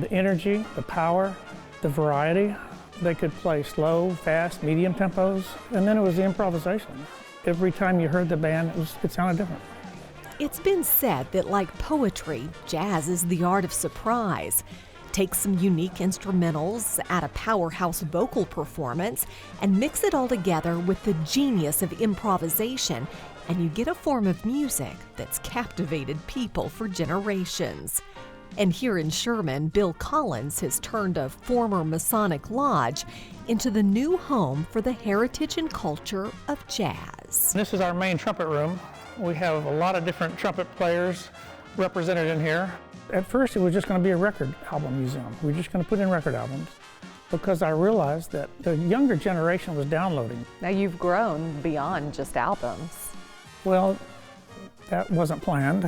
The energy, the power, the variety. They could play slow, fast, medium tempos, and then it was the improvisation. Every time you heard the band, it sounded different. It's been said that like poetry, jazz is the art of surprise. Take some unique instrumentals, add a powerhouse vocal performance, and mix it all together with the genius of improvisation, and you get a form of music that's captivated people for generations. And here in Sherman, Bill Collins has turned a former Masonic lodge into the new home for the heritage and culture of jazz. This is our main trumpet room. We have a lot of different trumpet players represented in here. At first, it was just going to be a record album museum. We were just going to put in record albums because I realized that the younger generation was downloading. Now you've grown beyond just albums. Well, that wasn't planned.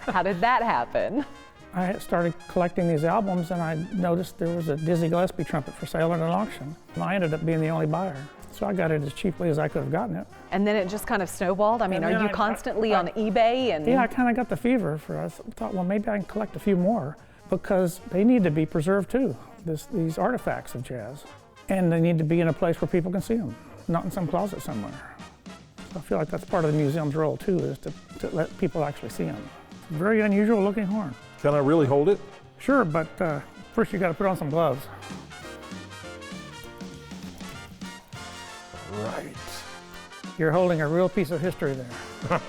How did that happen? I started collecting these albums and I noticed there was a Dizzy Gillespie trumpet for sale at an auction. And I ended up being the only buyer. So I got it as cheaply as I could have gotten it. And then it just kind of snowballed? I mean, are you constantly on eBay? And yeah, I kind of got the fever for it. I thought, well, maybe I can collect a few more because they need to be preserved too, these artifacts of jazz. And they need to be in a place where people can see them, not in some closet somewhere. So I feel like that's part of the museum's role too, is to let people actually see them. Very unusual looking horn. Can I really hold it? Sure, but first you got to put on some gloves. Right. You're holding a real piece of history there.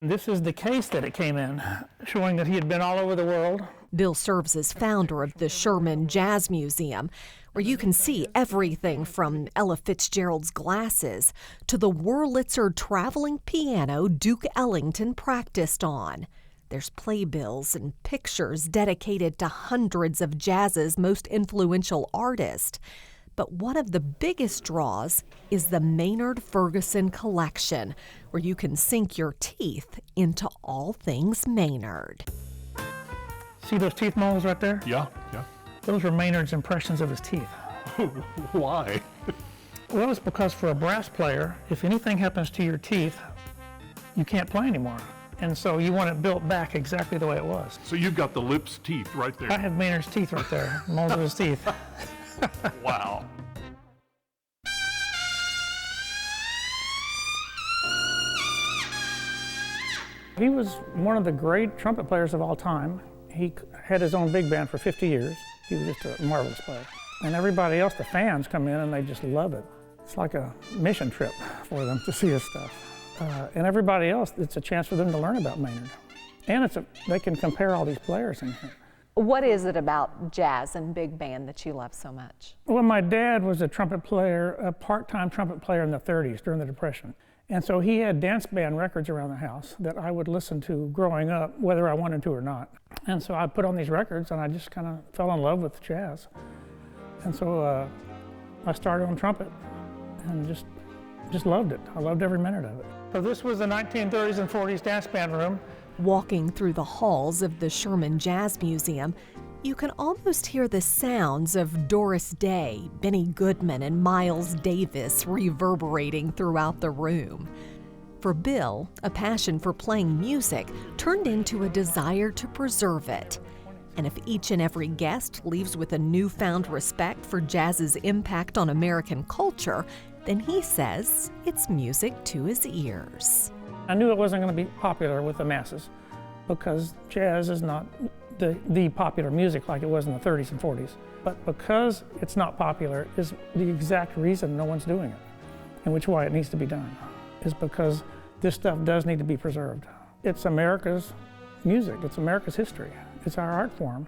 This is the case that it came in, showing that he had been all over the world. Bill serves as founder of the Sherman Jazz Museum, where you can see everything from Ella Fitzgerald's glasses to the Wurlitzer traveling piano Duke Ellington practiced on. There's playbills and pictures dedicated to hundreds of jazz's most influential artists. But one of the biggest draws is the Maynard Ferguson collection, where you can sink your teeth into all things Maynard. See those teeth moles right there? Yeah. Those were Maynard's impressions of his teeth. Why? Well, it's because for a brass player, if anything happens to your teeth, you can't play anymore. And so you want it built back exactly the way it was. So you've got the lips teeth right there. I have Maynard's teeth right there, moles of his teeth. Wow. He was one of the great trumpet players of all time. He had his own big band for 50 years. He was just a marvelous player. And everybody else, the fans, come in and they just love it. It's like a mission trip for them to see his stuff. And everybody else, it's a chance for them to learn about Maynard. And they can compare all these players in here. What is it about jazz and big band that you love so much? Well, my dad was a trumpet player, a part-time trumpet player in the 30s during the Depression. And so he had dance band records around the house that I would listen to growing up, whether I wanted to or not. And so I put on these records and I just kind of fell in love with jazz. And so I started on trumpet and just loved it. I loved every minute of it. So this was the 1930s and 40s dance band room. Walking through the halls of the Sherman Jazz Museum, you can almost hear the sounds of Doris Day, Benny Goodman, and Miles Davis reverberating throughout the room. For Bill, a passion for playing music turned into a desire to preserve it. And if each and every guest leaves with a newfound respect for jazz's impact on American culture, then he says it's music to his ears. I knew it wasn't going to be popular with the masses because jazz is not the popular music like it was in the 30s and 40s. But because it's not popular is the exact reason no one's doing it, and which why it needs to be done, is because this stuff does need to be preserved. It's America's music, it's America's history, it's our art form.